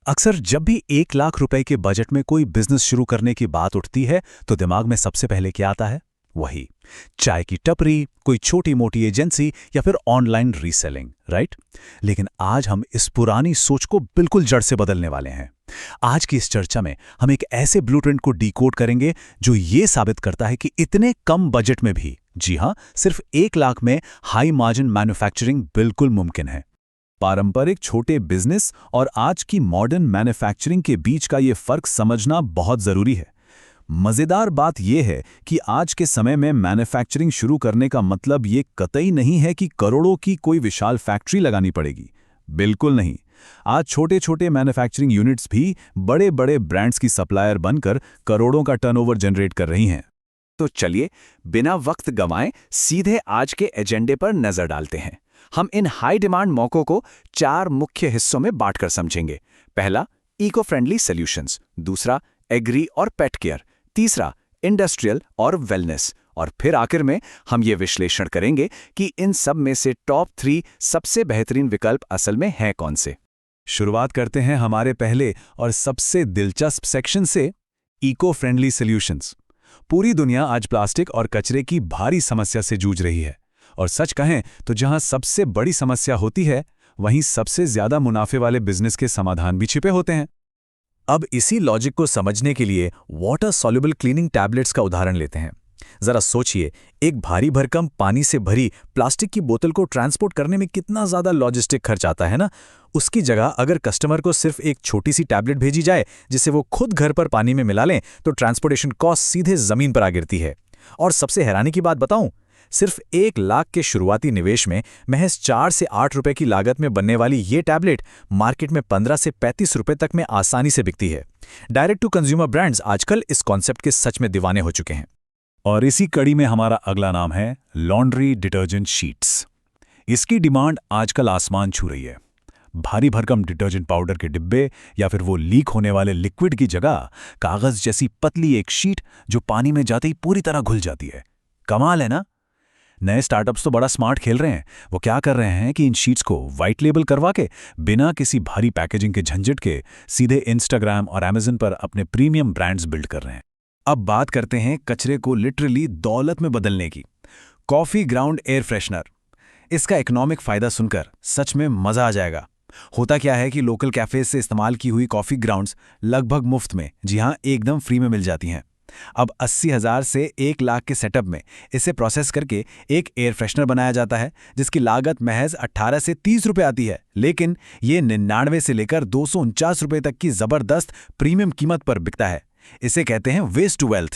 अक्सर जब भी 1 लाख रुपए के बजट में कोई बिजनेस शुरू करने की बात उठती है तो दिमाग में सबसे पहले क्या आता है? वही चाय की टपरी, कोई छोटी मोटी एजेंसी या फिर ऑनलाइन रीसेलिंग, राइट? लेकिन आज हम इस पुरानी सोच को बिल्कुल जड़ से बदलने वाले हैं। आज की इस चर्चा में हम एक ऐसे ब्लूप्रिंट को डिकोड करेंगे जो ये साबित करता है कि इतने कम बजट में भी, जी हां, सिर्फ 1 लाख में हाई मार्जिन मैन्युफैक्चरिंग बिल्कुल मुमकिन है। पारंपरिक छोटे बिजनेस और आज की मॉडर्न मैन्युफैक्चरिंग के बीच का ये फर्क समझना बहुत जरूरी है। मजेदार बात यह है कि आज के समय में मैन्युफैक्चरिंग शुरू करने का मतलब ये कतई नहीं है कि करोड़ों की कोई विशाल फैक्ट्री लगानी पड़ेगी। बिल्कुल नहीं। आज छोटे छोटे मैन्युफैक्चरिंग यूनिट्स भी बड़े बड़े ब्रांड्स की सप्लायर बनकर करोड़ों का टर्नओवर जनरेट कर रही हैं। तो चलिए, बिना वक्त गंवाएं सीधे आज के एजेंडे पर नजर डालते हैं। हम इन हाई डिमांड मौकों को 4 मुख्य हिस्सों में बांटकर समझेंगे। पहला, इको फ्रेंडली सॉल्यूशंस। दूसरा, एग्री और पेट केयर। तीसरा, इंडस्ट्रियल और वेलनेस। और फिर आखिर में हम ये विश्लेषण करेंगे कि इन सब में से टॉप 3 सबसे बेहतरीन विकल्प असल में हैं कौन से। शुरुआत करते हैं हमारे पहले और सबसे दिलचस्प सेक्शन से, इको फ्रेंडली सॉल्यूशंस। पूरी दुनिया आज प्लास्टिक और कचरे की भारी समस्या से जूझ रही है, और सच कहें तो जहां सबसे बड़ी समस्या होती है वहीं सबसे ज्यादा मुनाफे वाले बिजनेस के समाधान भी छिपे होते हैं। अब इसी लॉजिक को समझने के लिए वाटर सॉल्युबल क्लीनिंग टैबलेट्स का उदाहरण लेते हैं। जरा सोचिए, एक भारी भरकम पानी से भरी प्लास्टिक की बोतल को ट्रांसपोर्ट करने में कितना ज्यादा लॉजिस्टिक खर्च आता है ना। उसकी जगह अगर कस्टमर को सिर्फ एक छोटी सी टैबलेट भेजी जाए जिसे वो खुद घर पर पानी में मिला लें, तो ट्रांसपोर्टेशन कॉस्ट सीधे जमीन पर आ गिरती है। और सबसे हैरानी की बात बताऊं, सिर्फ 1 लाख के शुरुआती निवेश में महज 4 से 8 रुपए की लागत में बनने वाली ये टैबलेट मार्केट में 15 से 35 रुपए तक में आसानी से बिकती है। डायरेक्ट टू कंज्यूमर ब्रांड्स आजकल इस कॉन्सेप्ट के सच में दीवाने हो चुके हैं। और इसी कड़ी में हमारा अगला नाम है लॉन्ड्री डिटर्जेंट शीट्स। इसकी डिमांड आजकल आसमान छू रही है। भारी भरकम डिटर्जेंट पाउडर के डिब्बे या फिर वो लीक होने वाले लिक्विड की जगह कागज जैसी पतली एक शीट जो पानी में जाते ही पूरी तरह घुल जाती है। कमाल है ना। नए स्टार्टअप्स तो बड़ा स्मार्ट खेल रहे हैं। वो क्या कर रहे हैं कि इन शीट्स को वाइट लेबल करवा के बिना किसी भारी पैकेजिंग के झंझट के सीधे इंस्टाग्राम और अमेज़न पर अपने प्रीमियम ब्रांड्स बिल्ड कर रहे हैं। अब बात करते हैं कचरे को लिटरली दौलत में बदलने की। Coffee ground air freshener. इसका इकोनॉमिक फायदा सुनकर सच में मजा आ जाएगा। होता क्या है कि लोकल कैफेज से इस्तेमाल की हुई कॉफी ग्राउंड्स लगभग मुफ्त में, जी हां, एकदम फ्री में मिल जाती हैं। अब 80,000 से 1 लाख के सेटअप में इसे प्रोसेस करके एक एयर फ्रेशनर बनाया जाता है जिसकी लागत महज 18 से 30 रुपए आती है। लेकिन ये 99 से लेकर 249 रुपए तक की जबरदस्त प्रीमियम कीमत पर बिकता है। इसे कहते हैं वेस्ट टू वेल्थ।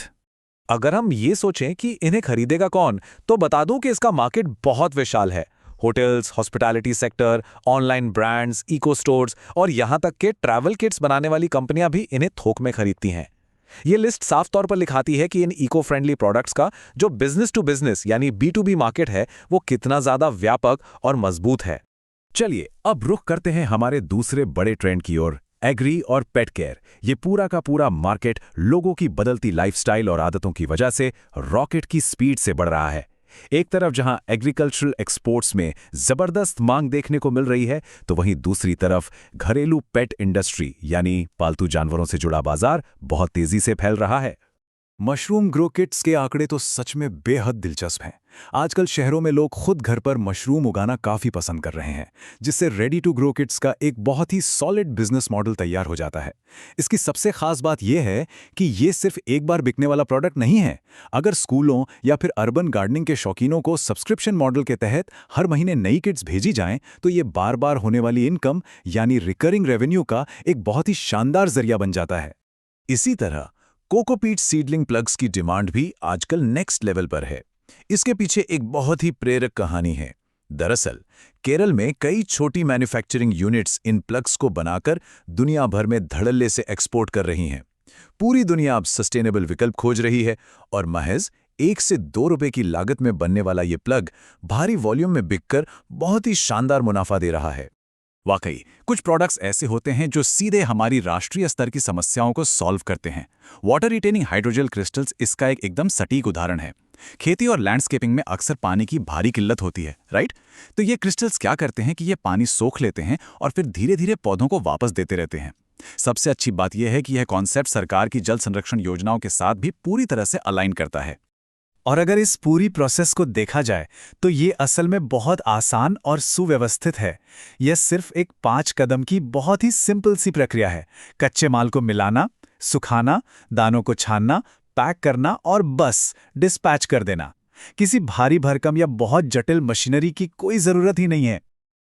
अगर हम ये सोचें कि इन्हें खरीदेगा कौन, तो बता दूं कि इसका मार्केट बहुत विशाल है। Hotels, hospitality sector, online brands, eco stores और यहां तक के ट्रैवल किट्स बनाने वाली कंपनियां भी इन्हें थोक में खरीदती हैं। ये लिस्ट साफ तौर पर लिखाती है कि इन इको फ्रेंडली प्रोडक्ट्स का जो बिजनेस टू बिजनेस यानी B2B मार्केट है, वो कितना ज्यादा व्यापक और मजबूत है। चलिए अब रुख करते हैं हमारे दूसरे बड़े ट्रेंड की ओर, एग्री और पेट केयर। ये पूरा का पूरा मार्केट लोगों की बदलती लाइफस्टाइल और आदतों की वजह से रॉकेट की स्पीड से बढ़ रहा है। एक तरफ जहां एग्रीकल्चरल एक्सपोर्ट्स में जबरदस्त मांग देखने को मिल रही है, तो वहीं दूसरी तरफ घरेलू पेट इंडस्ट्री यानी पालतू जानवरों से जुड़ा बाजार बहुत तेजी से फैल रहा है। मशरूम ग्रो किट्स के आंकड़े तो सच में बेहद दिलचस्प हैं। आजकल शहरों में लोग खुद घर पर मशरूम उगाना काफी पसंद कर रहे हैं, जिससे रेडी टू ग्रो किट्स का एक बहुत ही सॉलिड बिजनेस मॉडल तैयार हो जाता है। इसकी सबसे खास बात यह है कि ये सिर्फ एक बार बिकने वाला प्रोडक्ट नहीं है। अगर स्कूलों या फिर अर्बन गार्डनिंग के शौकीनों को सब्सक्रिप्शन मॉडल के तहत हर महीने नई किट्स भेजी जाएं, तो ये बार बार होने वाली इनकम यानी रिकरिंग रेवेन्यू का एक बहुत ही शानदार जरिया बन जाता है। इसी तरह कोकोपीट सीडलिंग प्लग्स की डिमांड भी आजकल नेक्स्ट लेवल पर है। इसके पीछे एक बहुत ही प्रेरक कहानी है। दरअसल केरल में कई छोटी मैन्युफैक्चरिंग यूनिट्स इन प्लग्स को बनाकर दुनिया भर में धड़ल्ले से एक्सपोर्ट कर रही हैं। पूरी दुनिया अब सस्टेनेबल विकल्प खोज रही है और महज 1 से 2 रुपए की लागत में बनने वाला ये प्लग भारी वॉल्यूम में बिककर बहुत ही शानदार मुनाफा दे रहा है। वाकई कुछ प्रोडक्ट्स ऐसे होते हैं जो सीधे हमारी राष्ट्रीय स्तर की समस्याओं को सॉल्व करते हैं। वाटर रिटेनिंग हाइड्रोजेल क्रिस्टल्स इसका एक एकदम सटीक उदाहरण है। खेती और लैंडस्केपिंग में अक्सर पानी की भारी किल्लत होती है, राइट? तो ये क्रिस्टल्स क्या करते हैं कि ये पानी सोख लेते हैं और फिर धीरे धीरे पौधों को वापस देते रहते हैं। सबसे अच्छी बात यह है कि यह कॉन्सेप्ट सरकार की जल संरक्षण योजनाओं के साथ भी पूरी तरह से अलाइन करता है। और अगर इस पूरी प्रोसेस को देखा जाए तो ये असल में बहुत आसान और सुव्यवस्थित है। यह सिर्फ एक 5 कदम की बहुत ही सिंपल सी प्रक्रिया है। कच्चे माल को मिलाना, सुखाना, दानों को छानना, पैक करना और बस डिस्पैच कर देना। किसी भारी भरकम या बहुत जटिल मशीनरी की कोई ज़रूरत ही नहीं है।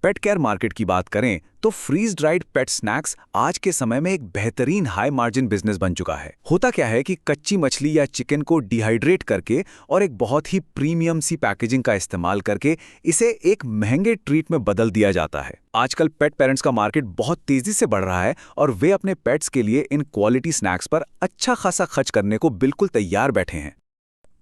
पेट केयर मार्केट की बात करें तो फ्रीज ड्राइड पेट स्नैक्स आज के समय में एक बेहतरीन हाई मार्जिन बिजनेस बन चुका है। होता क्या है कि कच्ची मछली या चिकन को डिहाइड्रेट करके और एक बहुत ही प्रीमियम सी पैकेजिंग का इस्तेमाल करके इसे एक महंगे ट्रीट में बदल दिया जाता है। आजकल पेट पेरेंट्स का मार्केट बहुत तेजी से बढ़ रहा है और वे अपने पेट्स के लिए इन क्वालिटी स्नैक्स पर अच्छा खासा खर्च करने को बिल्कुल तैयार बैठे हैं।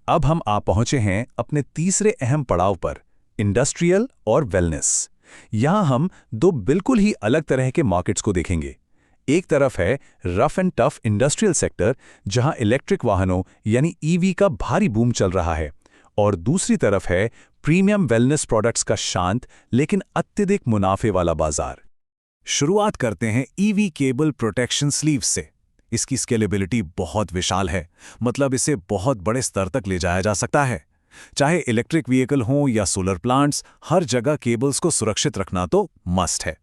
अब हम आ पहुंचे हैं अपने तीसरे अहम पड़ाव पर, इंडस्ट्रियल और वेलनेस। यहां हम दो बिल्कुल ही अलग तरह के मार्केट्स को देखेंगे। एक तरफ है rough and tough industrial sector, जहां इलेक्ट्रिक वाहनों यानी ईवी का भारी बूम चल रहा है, और दूसरी तरफ है प्रीमियम वेलनेस प्रोडक्ट्स का शांत लेकिन अत्यधिक मुनाफे वाला बाजार। शुरुआत करते हैं ईवी केबल प्रोटेक्शन स्लीव से। इसकी स्केलेबिलिटी बहुत विशाल है, मतलब इसे बहुत बड़े स्तर तक ले जाया जा सकता है। चाहे इलेक्ट्रिक व्हीकल हों या सोलर प्लांट्स, हर जगह केबल्स को सुरक्षित रखना तो मस्ट है।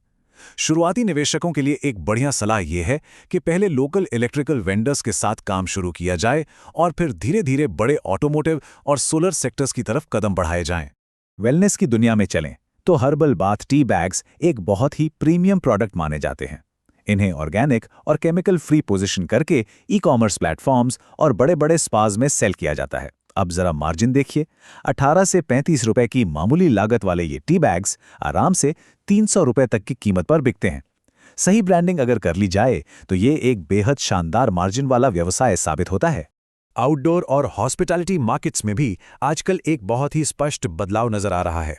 शुरुआती निवेशकों के लिए एक बढ़िया सलाह यह है कि पहले लोकल इलेक्ट्रिकल वेंडर्स के साथ काम शुरू किया जाए और फिर धीरे धीरे बड़े ऑटोमोटिव और सोलर सेक्टर्स की तरफ कदम बढ़ाए जाएं। वेलनेस की दुनिया में चलें तो हर्बल बाथ टी बैग्स एक बहुत ही प्रीमियम प्रोडक्ट माने जाते हैं। इन्हें ऑर्गेनिक और केमिकल फ्री पोजीशन करके ई-कॉमर्स प्लेटफॉर्म्स और बड़े बड़े स्पाज में सेल किया जाता है। अब जरा मार्जिन देखिए, 18 से 35 रुपए की मामूली लागत वाले ये टी बैग्स आराम से 300 रुपए तक की कीमत पर बिकते हैं। सही ब्रांडिंग अगर कर ली जाए तो ये एक बेहद शानदार मार्जिन वाला व्यवसाय साबित होता है। आउटडोर और हॉस्पिटैलिटी मार्केट्स में भी आजकल एक बहुत ही स्पष्ट बदलाव नजर आ रहा है।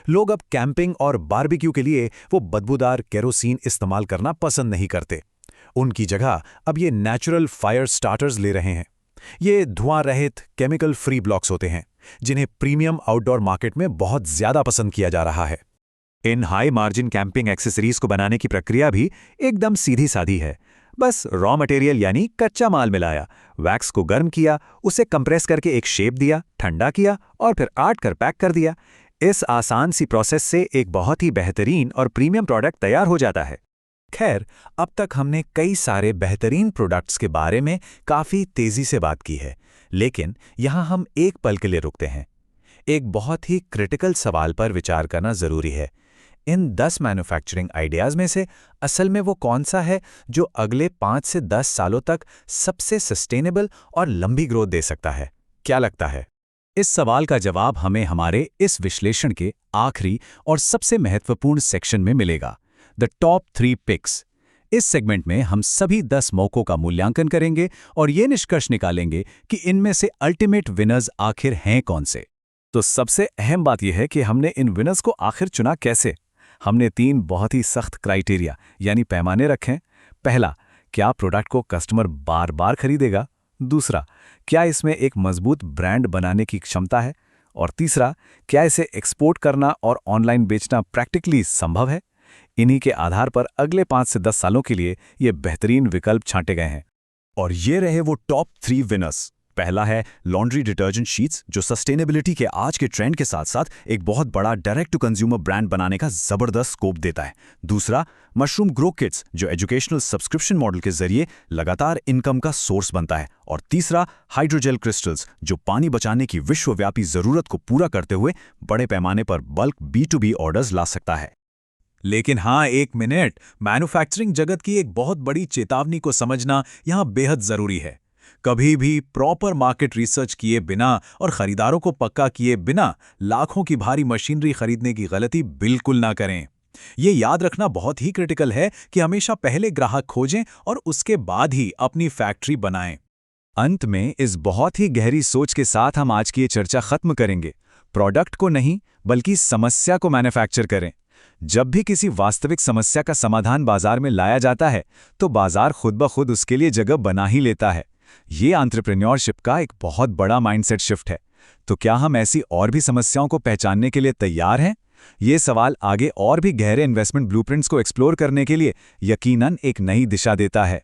लोग अब कैंपिंग और बारबेक्यू के लिए वो बदबूदार केरोसिन इस्तेमाल करना पसंद नहीं करते। उनकी जगह अब ये नेचुरल फायर स्टार्टर्स ले रहे हैं। ये धुआं रहित केमिकल फ्री ब्लॉक्स होते हैं, जिन्हें प्रीमियम आउटडोर मार्केट में बहुत ज्यादा पसंद किया जा रहा है। इन हाई मार्जिन कैंपिंग एक्सेसरीज को बनाने की प्रक्रिया भी एकदम सीधी सादी है। बस रॉ मटेरियल यानी कच्चा माल मिलाया, वैक्स को गर्म किया, उसे कंप्रेस करके एक शेप दिया, ठंडा किया और फिर आट कर पैक कर दिया। इस आसान सी प्रोसेस से एक बहुत ही बेहतरीन और प्रीमियम प्रोडक्ट तैयार हो जाता है। खैर, अब तक हमने कई सारे बेहतरीन प्रोडक्ट्स के बारे में काफ़ी तेज़ी से बात की है, लेकिन यहाँ हम एक पल के लिए रुकते हैं। एक बहुत ही क्रिटिकल सवाल पर विचार करना ज़रूरी है। इन 10 मैन्युफैक्चरिंग आइडियाज़ में से असल में वो कौन सा है जो अगले 5 से 10 सालों तक सबसे सस्टेनेबल और लंबी ग्रोथ दे सकता है? क्या लगता है? इस सवाल का जवाब हमें हमारे इस विश्लेषण के आखिरी और सबसे महत्वपूर्ण सेक्शन में मिलेगा, द टॉप 3 पिक्स। इस सेगमेंट में हम सभी 10 मौकों का मूल्यांकन करेंगे और ये निष्कर्ष निकालेंगे कि इनमें से अल्टीमेट विनर्स आखिर हैं कौन से। तो सबसे अहम बात यह है कि हमने इन विनर्स को आखिर चुना कैसे। हमने 3 बहुत ही सख्त क्राइटेरिया यानी पैमाने रखे। पहला, क्या प्रोडक्ट को कस्टमर बार बार खरीदेगा? दूसरा, क्या इसमें एक मजबूत ब्रांड बनाने की क्षमता है? और तीसरा, क्या इसे एक्सपोर्ट करना और ऑनलाइन बेचना प्रैक्टिकली संभव है? इन्हीं के आधार पर अगले 5 से 10 सालों के लिए ये बेहतरीन विकल्प छांटे गए हैं। और ये रहे वो टॉप 3 विनर्स। पहला है लॉन्ड्री डिटर्जेंट शीट्स, जो सस्टेनेबिलिटी के आज के ट्रेंड के साथ साथ एक बहुत बड़ा डायरेक्ट टू कंज्यूमर ब्रांड बनाने का जबरदस्त स्कोप देता है। दूसरा, मशरूम ग्रो किट्स, जो एजुकेशनल सब्सक्रिप्शन मॉडल के जरिए लगातार इनकम का सोर्स बनता है। और तीसरा, हाइड्रोजेल क्रिस्टल्स, जो पानी बचाने की विश्वव्यापी जरूरत को पूरा करते हुए बड़े पैमाने पर बल्क B2B ऑर्डर्स ला सकता है। लेकिन हाँ, एक मिनट, मैन्युफैक्चरिंग जगत की एक बहुत बड़ी चेतावनी को समझना यहाँ बेहद जरूरी है। कभी भी प्रॉपर मार्केट रिसर्च किए बिना और खरीदारों को पक्का किए बिना लाखों की भारी मशीनरी खरीदने की गलती बिल्कुल ना करें। ये याद रखना बहुत ही क्रिटिकल है कि हमेशा पहले ग्राहक खोजें और उसके बाद ही अपनी फैक्ट्री बनाएं। अंत में इस बहुत ही गहरी सोच के साथ हम आज की ये चर्चा खत्म करेंगे। प्रोडक्ट को नहीं, बल्कि समस्या को मैन्युफैक्चर करें। जब भी किसी वास्तविक समस्या का समाधान बाजार में लाया जाता है, तो बाजार खुद ब खुद उसके लिए जगह बना ही लेता है। ये एंटरप्रेन्योरशिप का एक बहुत बड़ा माइंडसेट शिफ्ट है। तो क्या हम ऐसी और भी समस्याओं को पहचानने के लिए तैयार हैं? ये सवाल आगे और भी गहरे इन्वेस्टमेंट ब्लूप्रिंट्स को एक्सप्लोर करने के लिए यकीनन एक नई दिशा देता है।